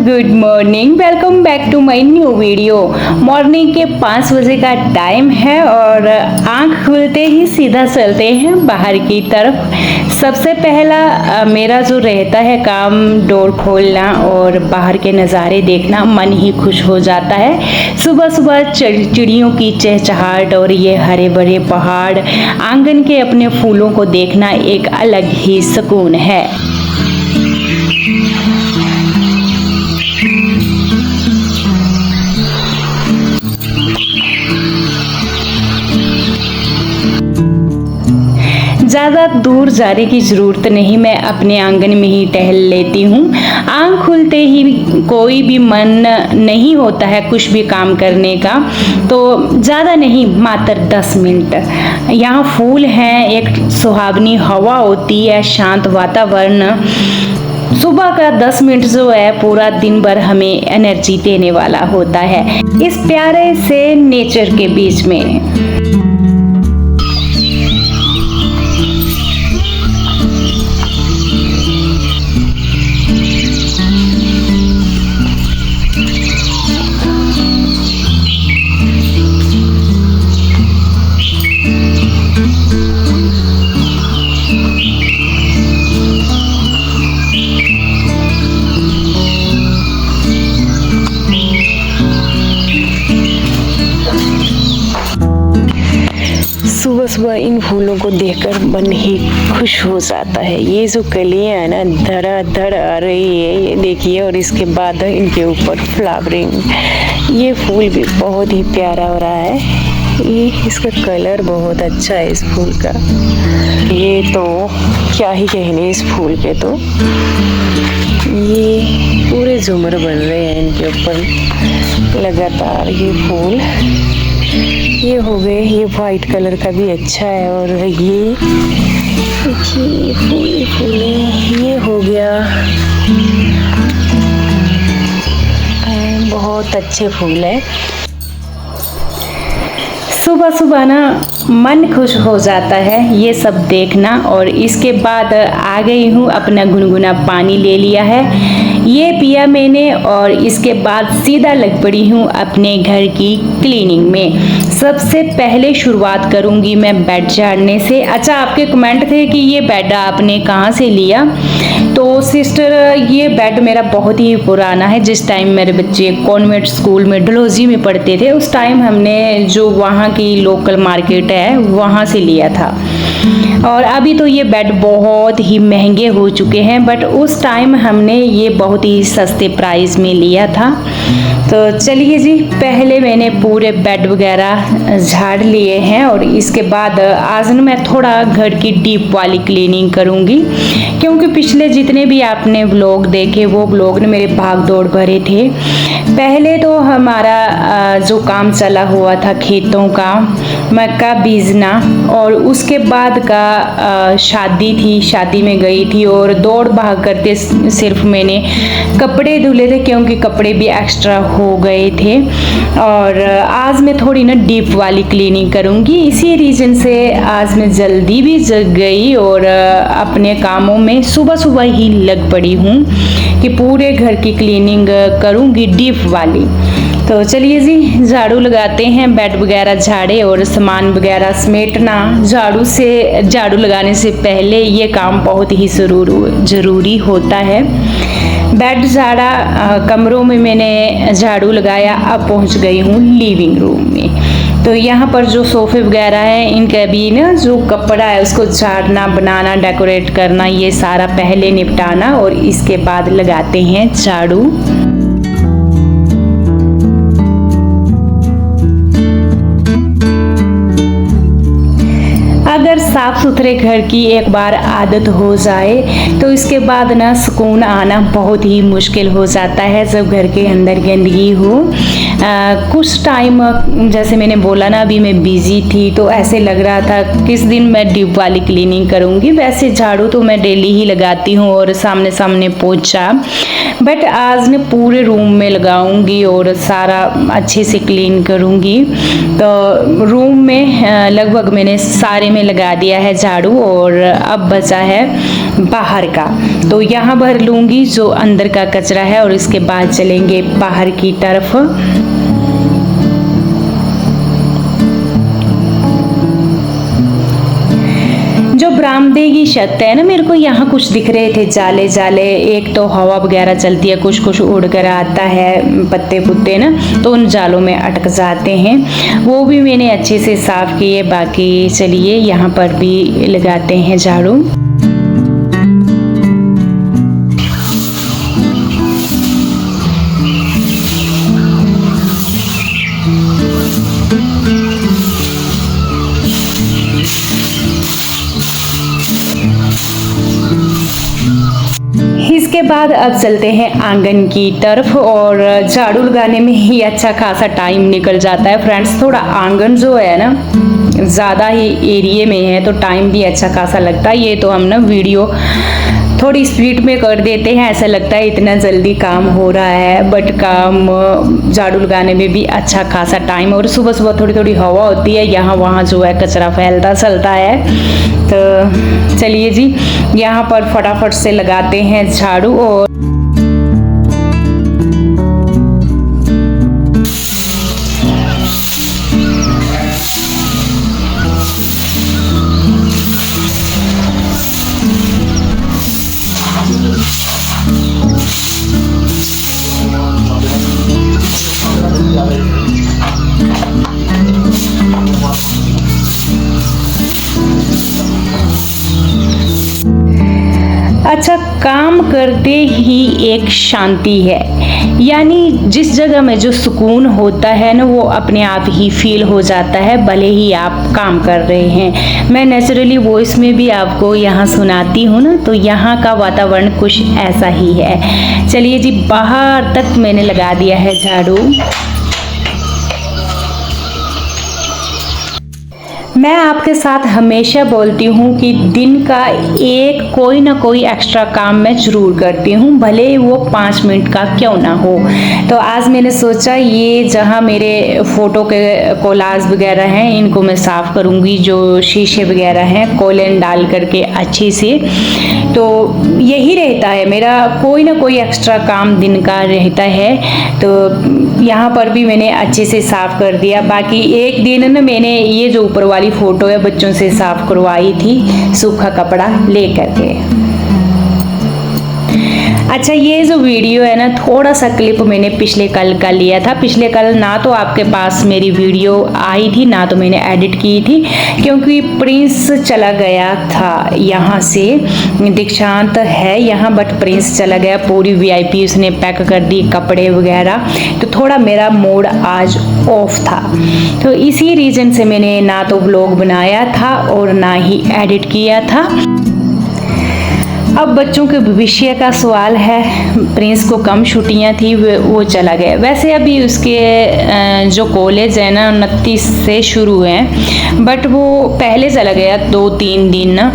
Good morning, welcome back to my new video. Morning के 5 बजे का टाइम है और आंख खुलते ही सीधा चलते हैं बाहर की तरफ। सबसे पहला मेरा जो रहता है काम, डोर खोलना और बाहर के नज़ारे देखना, मन ही खुश हो जाता है। सुबह सुबह चिड़ियों की चहचहाहट और ये हरे भरे पहाड़, आंगन के अपने फूलों को देखना एक अलग ही सुकून है। ज़्यादा दूर जाने की ज़रूरत नहीं, मैं अपने आंगन में ही टहल लेती हूँ। आँख खुलते ही कोई भी मन नहीं होता है कुछ भी काम करने का, तो ज़्यादा नहीं, मात्र 10 मिनट। यहाँ फूल हैं, एक सुहावनी हवा होती है, शांत वातावरण। सुबह का 10 मिनट जो है पूरा दिन भर हमें एनर्जी देने वाला होता है इस प्यारे से नेचर के बीच में। सुबह सुबह इन फूलों को देखकर मन ही खुश हो जाता है। ये जो कलियां है ना, धड़ाधड़ आ रही है, ये देखिए, और इसके बाद इनके ऊपर फ्लावरिंग। ये फूल भी बहुत ही प्यारा हो रहा है। ये इसका कलर बहुत अच्छा है इस फूल का। ये तो क्या ही कहने इस फूल के, तो ये पूरे झूमर बन रहे हैं इनके ऊपर लगातार। ये फूल ये हो गए, ये वाइट कलर का भी अच्छा है, और ये फूल ये हो गया। बहुत अच्छे फूल है। सुबह सुबह ना मन खुश हो जाता है ये सब देखना। और इसके बाद आ गई हूँ, अपना गुनगुना पानी ले लिया है, ये पिया मैंने, और इसके बाद सीधा लग पड़ी हूँ अपने घर की क्लीनिंग में। सबसे पहले शुरुआत करूँगी मैं बेड झाड़ने से। अच्छा, आपके कमेंट थे कि ये बेड आपने कहाँ से लिया, तो सिस्टर ये बेड मेरा बहुत ही पुराना है। जिस टाइम मेरे बच्चे कॉन्वेंट स्कूल में डलहौजी में पढ़ते थे, उस टाइम हमने जो वहाँ की लोकल मार्केट है वहाँ से लिया था। और अभी तो ये बेड बहुत ही महंगे हो चुके हैं, बट उस टाइम हमने ये बहुत ही सस्ते प्राइस में लिया था। तो चलिए जी, पहले मैंने पूरे बेड वगैरह झाड़ लिए हैं, और इसके बाद आज ना मैं थोड़ा घर की डीप वाली क्लीनिंग करूँगी, क्योंकि पिछले जितने भी आपने व्लॉग देखे वो व्लॉग ने मेरे भाग दौड़ भरे थे। पहले तो हमारा जो काम चला हुआ था खेतों का, मक्का बीजना, और उसके बाद का शादी थी, शादी में गई थी और दौड़ भाग करते सिर्फ मैंने कपड़े धुले थे, क्योंकि कपड़े भी एक्स्ट्रा हो गए थे। और आज मैं थोड़ी ना डीप वाली क्लीनिंग करूँगी, इसी रीज़न से आज मैं जल्दी भी जग गई और अपने कामों में सुबह सुबह ही लग पड़ी हूँ कि पूरे घर की क्लीनिंग करूँगी डीप वाली। तो चलिए जी, झाड़ू लगाते हैं, बेड वगैरह झाड़े और सामान वगैरह समेटना। झाड़ू लगाने से पहले ये काम बहुत ही ज़रूरी होता है। बेड झाड़ा, कमरों में मैंने झाड़ू लगाया। अब पहुंच गई हूँ लिविंग रूम में। तो यहाँ पर जो सोफ़े वगैरह हैं, इनका भी ना जो कपड़ा है उसको झाड़ना, बनाना, डेकोरेट करना, ये सारा पहले निपटाना, और इसके बाद लगाते हैं झाड़ू। अगर साफ़ सुथरे घर की एक बार आदत हो जाए तो इसके बाद ना सुकून आना बहुत ही मुश्किल हो जाता है जब घर के अंदर गंदगी हो। कुछ टाइम जैसे मैंने बोला ना, अभी मैं बिज़ी थी, तो ऐसे लग रहा था किस दिन मैं डीप वाली क्लीनिंग करूँगी। वैसे झाड़ू तो मैं डेली ही लगाती हूँ और सामने सामने पोंछा, बट आज मैं पूरे रूम में लगाऊंगी और सारा अच्छे से क्लीन करूँगी। तो रूम में लगभग मैंने सारे में लगा दिया है झाड़ू और अब बचा है बाहर का। तो यहाँ भर लूँगी जो अंदर का कचरा है और इसके बाद चलेंगे बाहर की तरफ। जो बरामदे की छत है ना, मेरे को यहाँ कुछ दिख रहे थे जाले जाले। एक तो हवा वगैरह चलती है, कुछ कुछ उड़ कर आता है पत्ते पुत्ते ना, तो उन जालों में अटक जाते हैं। वो भी मैंने अच्छे से साफ किए। बाकी चलिए यहाँ पर भी लगाते हैं झाड़ू। इसके बाद अब चलते हैं आंगन की तरफ और झाड़ू लगाने में ही अच्छा खासा टाइम निकल जाता है फ्रेंड्स। थोड़ा आंगन जो है ना ज़्यादा ही एरिया में है तो टाइम भी अच्छा खासा लगता है। ये तो हम ना वीडियो थोड़ी स्पीड में कर देते हैं, ऐसा लगता है इतना जल्दी काम हो रहा है, बट काम झाड़ू लगाने में भी अच्छा खासा टाइम। और सुबह सुबह थोड़ी थोड़ी हवा होती है, यहाँ वहाँ जो है कचरा फैलता चलता है। तो चलिए जी यहाँ पर फटाफट से लगाते हैं झाड़ू। और अच्छा, काम करते ही एक शांति है, यानी जिस जगह में जो सुकून होता है ना वो अपने आप ही फील हो जाता है, भले ही आप काम कर रहे हैं। मैं नेचुरली वॉइस में भी आपको यहाँ सुनाती हूँ ना, तो यहाँ का वातावरण कुछ ऐसा ही है। चलिए जी बाहर तक मैंने लगा दिया है झाड़ू। मैं आपके साथ हमेशा बोलती हूँ कि दिन का एक कोई ना कोई एक्स्ट्रा काम मैं ज़रूर करती हूँ, भले वो 5 मिनट का क्यों ना हो। तो आज मैंने सोचा ये जहाँ मेरे फ़ोटो के कोलाज वगैरह हैं इनको मैं साफ़ करूँगी, जो शीशे वगैरह हैं कोलन डाल करके अच्छी से। तो यही रहता है मेरा, कोई ना कोई एक्स्ट्रा काम दिन का रहता है। तो यहाँ पर भी मैंने अच्छे से साफ़ कर दिया। बाकी एक दिन ना मैंने ये जो ऊपर वाली फोटो है बच्चों से साफ करवाई थी सूखा कपड़ा ले करके। अच्छा, ये जो वीडियो है ना थोड़ा सा क्लिप मैंने पिछले कल का लिया था। पिछले कल ना तो आपके पास मेरी वीडियो आई थी ना तो मैंने एडिट की थी, क्योंकि प्रिंस चला गया था यहाँ से। दीक्षांत है यहाँ बट प्रिंस चला गया, पूरी VIP उसने पैक कर दी कपड़े वगैरह, तो थोड़ा मेरा मूड आज ऑफ था। तो इसी रीज़न से मैंने ना तो व्लॉग बनाया था और ना ही एडिट किया था। अब बच्चों के भविष्य का सवाल है। प्रिंस को कम छुट्टियां थी, वो चला गया। वैसे अभी उसके जो कॉलेज है ना 29 से शुरू हैं, बट वो पहले चला गया 2-3 दिन ना,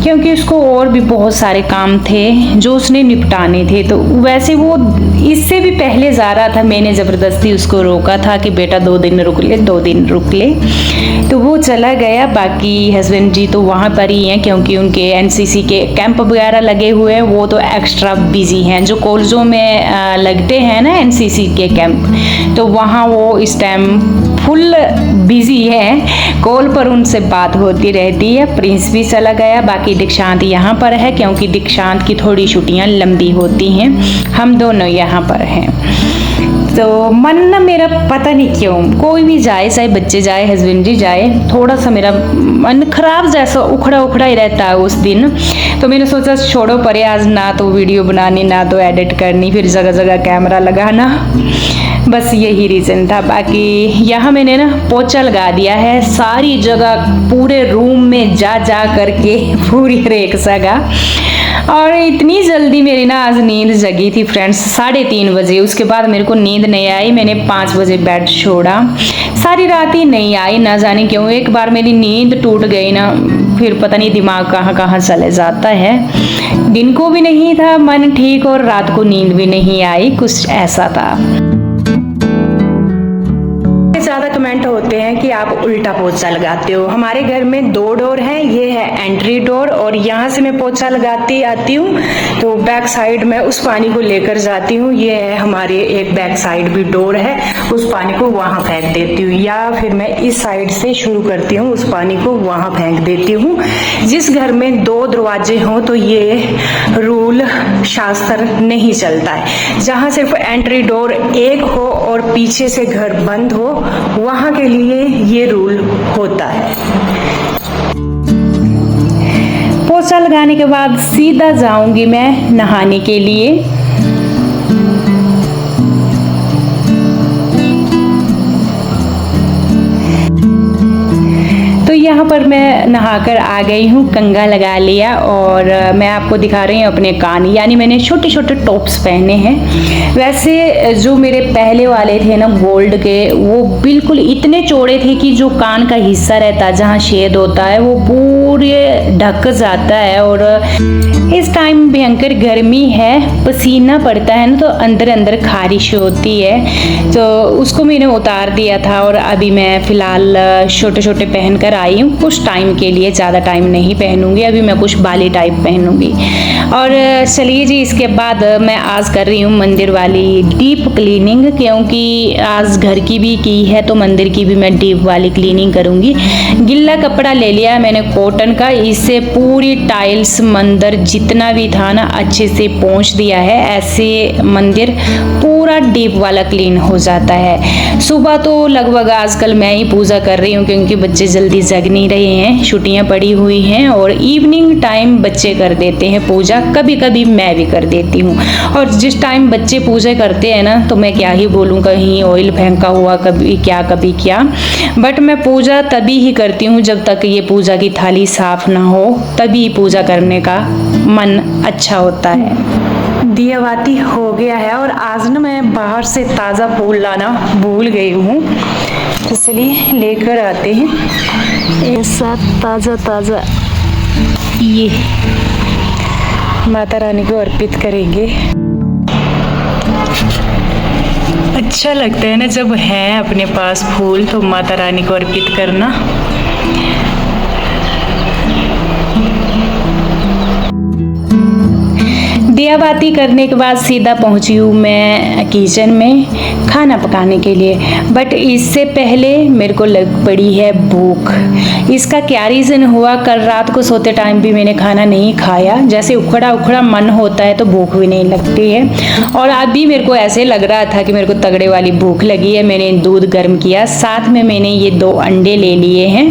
क्योंकि उसको और भी बहुत सारे काम थे जो उसने निपटाने थे। तो वैसे वो इससे भी पहले जा रहा था, मैंने ज़बरदस्ती उसको रोका था कि बेटा 2 दिन रुक ले, 2 दिन रुक ले, तो वो चला गया। बाकी हस्बैंड जी तो वहाँ पर ही हैं, क्योंकि उनके NCC के कैंप वगैरह लगे हुए हैं, वो तो एक्स्ट्रा बिजी हैं। जो कॉलेजों में लगते हैं ना NCC के कैंप, तो वहाँ वो इस टाइम फुल बिजी है, कॉल पर उनसे बात होती रहती है। प्रिंस भी चला गया, बाकी दीक्षांत यहाँ पर है, क्योंकि दीक्षांत की थोड़ी छुट्टियाँ लंबी होती हैं। हम दोनों यहाँ पर हैं। तो मन ना मेरा पता नहीं क्यों, कोई भी जाए, चाहे बच्चे जाए हस्बैंड जी जाए, थोड़ा सा मेरा मन खराब जैसा उखड़ा उखड़ा ही रहता है उस दिन। तो मैंने सोचा छोड़ो परे, आज ना तो वीडियो बनानी ना तो एडिट करनी, फिर जगह जगह कैमरा लगाना, बस यही रीज़न था। बाकी यहाँ मैंने ना पोछा लगा दिया है सारी जगह, पूरे रूम में जा जा करके पूरी रेख जगह। और इतनी जल्दी मेरी ना आज नींद जगी थी फ्रेंड्स, 3:30 बजे। उसके बाद मेरे को नींद नहीं आई, मैंने 5 बजे बेड छोड़ा। सारी रात ही नहीं आई, ना जाने क्यों। एक बार मेरी नींद टूट गई ना, फिर पता नहीं दिमाग कहाँ कहाँ चले जाता है। दिन को भी नहीं था मन ठीक और रात को नींद भी नहीं आई, कुछ ऐसा था। ज़्यादा कमेंट होते हैं कि आप उल्टा पोछा लगाते हो। हमारे घर में 2 डोर हैं, ये है एंट्री डोर और यहाँ से मैं पोछा लगाती आती हूँ तो बैक साइड में उस पानी को लेकर जाती हूँ। ये है हमारे एक बैक साइड भी डोर है, उस पानी को वहां फेंक देती हूँ, या फिर मैं इस साइड से शुरू करती हूँ, उस पानी को वहां फेंक देती हूँ। जिस घर में 2 दरवाजे हों तो ये रूल शास्त्र नहीं चलता है। जहां सिर्फ एंट्री डोर एक हो और पीछे से घर बंद हो, वहां के लिए ये रूल होता है। पोछा लगाने के बाद सीधा जाऊंगी मैं नहाने के लिए। तो यहाँ पर मैं नहाकर आ गई हूँ, कंघा लगा लिया और मैं आपको दिखा रही हूँ अपने कान, यानी मैंने छोटे छोटे टॉप्स पहने हैं। वैसे जो मेरे पहले वाले थे ना गोल्ड के, वो बिल्कुल इतने चौड़े थे कि जो कान का हिस्सा रहता है जहाँ छेद होता है वो पूरे ढक जाता है। और इस टाइम भयंकर गर्मी है, पसीना पड़ता है ना तो अंदर अंदर खारिश होती है, तो उसको मैंने उतार दिया था और अभी मैं फ़िलहाल छोटे छोटे पहन कर आई हूँ। कुछ टाइम के लिए, ज़्यादा टाइम नहीं पहनूंगी, अभी मैं कुछ बाली टाइप पहनूंगी। और चलिए जी, इसके बाद मैं आज कर रही हूँ मंदिर वाली डीप क्लीनिंग, क्योंकि आज घर की भी की है तो मंदिर की भी मैं डीप वाली क्लीनिंग करूँगी। गिल्ला कपड़ा ले लिया मैंने कॉटन का, इससे पूरी टाइल्स मंदिर जितना भी था ना अच्छे से पोंछ दिया है। ऐसे मंदिर पूरा डीप वाला क्लीन हो जाता है। सुबह तो लगभग आजकल मैं ही पूजा कर रही हूँ क्योंकि बच्चे जल्दी जग नहीं रहे हैं, छुट्टियाँ पड़ी हुई हैं, और इवनिंग टाइम बच्चे कर देते हैं पूजा, कभी कभी मैं भी कर देती हूँ। और जिस टाइम बच्चे पूजा करते हैं ना तो मैं क्या ही बोलूँ, कहीं ऑयल फेंका हुआ कभी क्या, बट मैं पूजा तभी ही करती हूँ जब तक ये पूजा की थाली साफ ना हो, तभी पूजा करने का मन अच्छा होता है। दियाबाती हो गया है और आज ना मैं बाहर से ताज़ा फूल लाना भूल गई हूँ, तो चलिए लेकर आते हैं। ऐसा ताज़ा ताज़ा ये माता रानी को अर्पित करेंगे। अच्छा लगता है ना जब है अपने पास फूल तो माता रानी को अर्पित करना। दियाबाती करने के बाद सीधा पहुंची हूँ मैं किचन में खाना पकाने के लिए, बट इससे पहले मेरे को लग पड़ी है भूख। इसका क्या रीज़न हुआ, कल रात को सोते टाइम भी मैंने खाना नहीं खाया, जैसे उखड़ा उखड़ा मन होता है तो भूख भी नहीं लगती है। और अभी मेरे को ऐसे लग रहा था कि मेरे को तगड़े वाली भूख लगी है। मैंने दूध गर्म किया, साथ में मैंने ये 2 अंडे ले लिए हैं।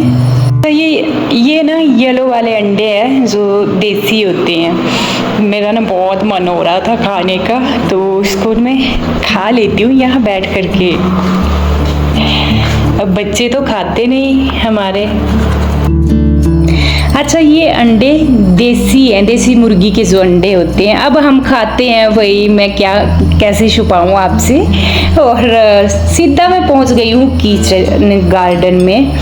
तो ये ना येलो वाले अंडे हैं जो देसी होते हैं। मेरा ना बहुत मन हो रहा था खाने का तो इसको मैं खा लेती हूँ यहाँ बैठ कर के। अब बच्चे तो खाते नहीं हमारे। अच्छा, ये अंडे देसी हैं, देसी मुर्गी के जो अंडे होते हैं, अब हम खाते हैं वही मैं कैसे छुपाऊँ आपसे। और सीधा मैं पहुँच गई हूँ किचन गार्डन में।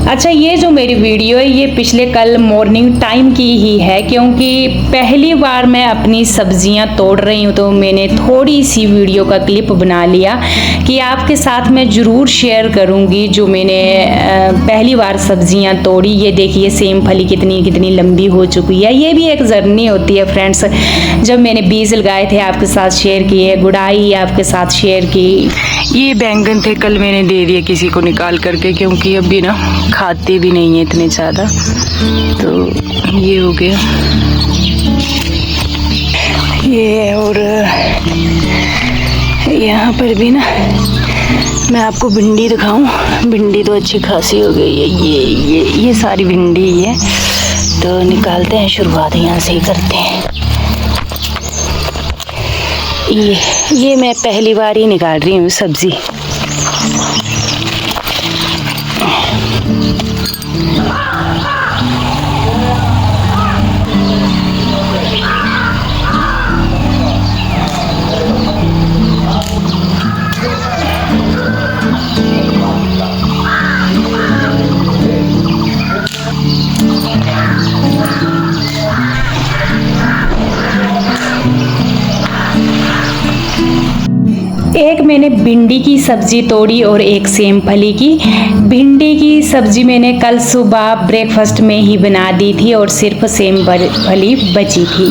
अच्छा, ये जो मेरी वीडियो है ये पिछले कल मॉर्निंग टाइम की ही है, क्योंकि पहली बार मैं अपनी सब्जियां तोड़ रही हूँ तो मैंने थोड़ी सी वीडियो का क्लिप बना लिया कि आपके साथ मैं ज़रूर शेयर करूँगी जो मैंने पहली बार सब्जियां तोड़ी। ये देखिए सेम फली कितनी लंबी हो चुकी है। ये भी एक जर्नी होती है फ्रेंड्स। जब मैंने बीज लगाए थे आपके साथ शेयर किए, गुड़ाई आपके साथ शेयर की। ये बैंगन थे, कल मैंने दे दिए किसी को निकाल करके, क्योंकि अभी ना खाते भी नहीं है इतने ज़्यादा, तो ये हो गया ये। और यहाँ पर भी ना मैं आपको भिंडी दिखाऊं, भिंडी तो अच्छी खासी हो गई है। ये सारी भिंडी है, तो निकालते हैं, शुरुआत यहाँ से ही करते हैं। ये मैं पहली बार ही निकाल रही हूँ सब्जी। एक मैंने भिंडी की सब्जी तोड़ी और एक सेम फली की। भिंडी की सब्जी मैंने कल सुबह ब्रेकफास्ट में ही बना दी थी और सिर्फ सेम फली बची थी।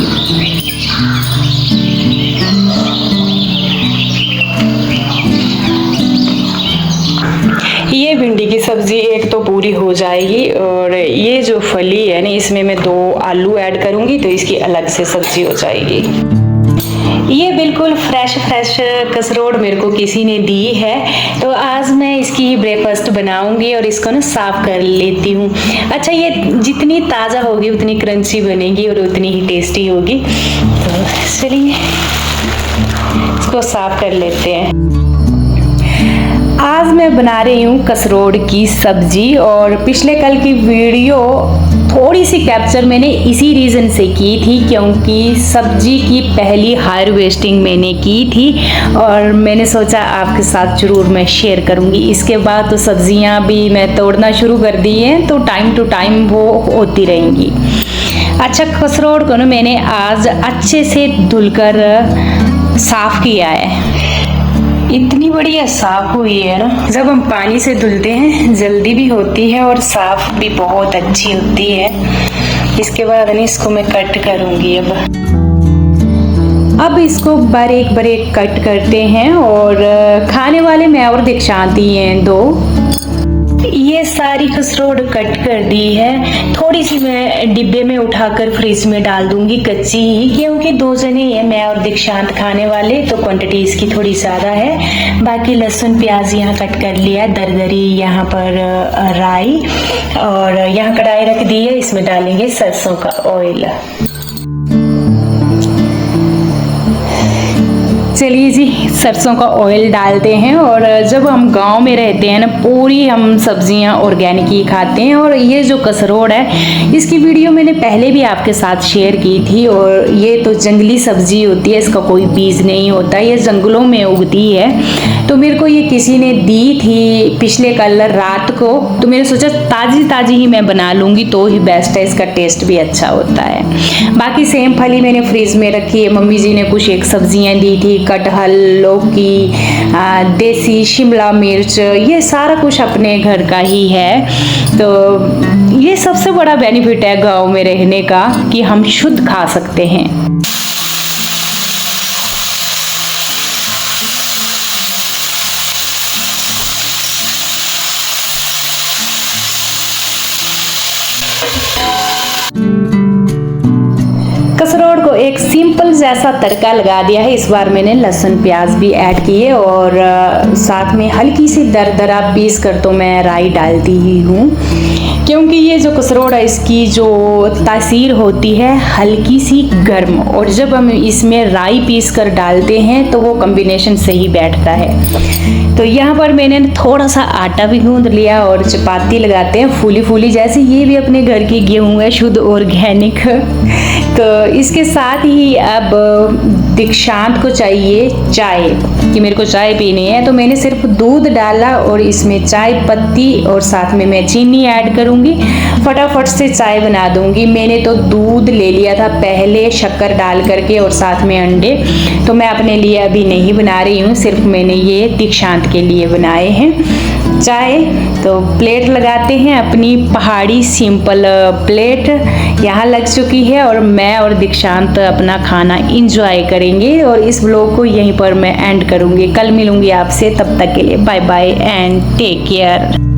ये भिंडी की सब्जी एक तो पूरी हो जाएगी और ये जो फली है ना, इसमें मैं 2 आलू ऐड करूंगी तो इसकी अलग से सब्जी हो जाएगी। ये बिल्कुल फ्रेश कसरोड़ मेरे को किसी ने दी है, तो आज मैं इसकी ही ब्रेकफास्ट बनाऊंगी और इसको ना साफ कर लेती हूँ। अच्छा, ये जितनी ताज़ा होगी उतनी क्रंची बनेगी और उतनी ही टेस्टी होगी। तो चलिए इसको साफ कर लेते हैं। आज मैं बना रही हूँ कसरोड़ की सब्जी और पिछले कल की वीडियो थोड़ी सी कैप्चर मैंने इसी रीज़न से की थी क्योंकि सब्जी की पहली हार्वेस्टिंग मैंने की थी और मैंने सोचा आपके साथ ज़रूर मैं शेयर करूँगी। इसके बाद तो सब्जियाँ भी मैं तोड़ना शुरू कर दी हैं, तो टाइम टू टाइम वो होती रहेंगी। अच्छा, कसरोड़ को ना मैंने आज अच्छे से धुलकर साफ़ किया है। इतनी बढ़िया साफ हुई है ना, जब हम पानी से धुलते हैं जल्दी भी होती है और साफ भी बहुत अच्छी होती है। इसके बाद ना इसको मैं कट करूंगी। अब इसको बारीक बारीक कट करते हैं और खाने वाले मैं और दीक्षांती हैं 2। ये सारी कसरोड़ कट कर दी है। थोड़ी सी मैं डिब्बे में उठाकर फ्रिज में डाल दूंगी कच्ची ही, क्योंकि 2 जने हैं मैं और दीक्षांत खाने वाले, तो क्वांटिटी इसकी थोड़ी ज़्यादा है। बाकी लहसुन प्याज यहाँ कट कर लिया, दरदरी यहाँ पर राई, और यहाँ कढ़ाई रख दी है, इसमें डालेंगे सरसों का ऑयल। चलिए जी, सरसों का ऑयल डालते हैं। और जब हम गांव में रहते हैं ना, पूरी हम सब्जियां ऑर्गेनिक ही खाते हैं। और ये जो कसरोड़ है, इसकी वीडियो मैंने पहले भी आपके साथ शेयर की थी। और ये तो जंगली सब्जी होती है, इसका कोई बीज नहीं होता, ये जंगलों में उगती है। तो मेरे को ये किसी ने दी थी पिछले कल रात को, तो मैंने सोचा ताज़ी ताज़ी ही मैं बना लूँगी तो ही बेस्ट है, इसका टेस्ट भी अच्छा होता है। बाकी सेम फली मैंने फ्रिज में रखी है। मम्मी जी ने कुछ एक सब्जियाँ दी थी, कटहल, लौकी, देसी शिमला मिर्च, ये सारा कुछ अपने घर का ही है। तो ये सबसे बड़ा बेनिफिट है गांव में रहने का कि हम शुद्ध खा सकते हैं। कसरोड़ को एक सिंपल जैसा तड़का लगा दिया है। इस बार मैंने लहसुन प्याज भी ऐड किए और साथ में हल्की सी दरदरा पीस कर तो मैं राई डालती ही हूँ, क्योंकि ये जो कसरोड़ है इसकी जो तासीर होती है हल्की सी गर्म, और जब हम इसमें राई पीस कर डालते हैं तो वो कॉम्बिनेशन सही बैठता है। तो यहाँ पर मैंने थोड़ा सा आटा भी गूंद लिया और चपाती लगाते हैं फूली फूली जैसे। ये भी अपने घर की गेहूँ है, शुद्ध ऑर्गेनिक। तो इसके साथ ही अब दीक्षांत को चाहिए चाय, कि मेरे को चाय पीनी है, तो मैंने सिर्फ दूध डाला और इसमें चाय पत्ती और साथ में मैं चीनी ऐड करूँगी। फटाफट से चाय बना दूँगी। मैंने तो दूध ले लिया था पहले शक्कर डाल करके और साथ में अंडे, तो मैं अपने लिए अभी नहीं बना रही हूँ, सिर्फ मैंने ये दीक्षांत के लिए बनाए हैं चाय। तो प्लेट लगाते हैं, अपनी पहाड़ी सिंपल प्लेट यहाँ लग चुकी है और मैं और दीक्षांत अपना खाना इंजॉय करेंगे। और इस व्लॉग को यहीं पर मैं एंड करूँगी। कल मिलूँगी आपसे, तब तक के लिए bye bye and take care.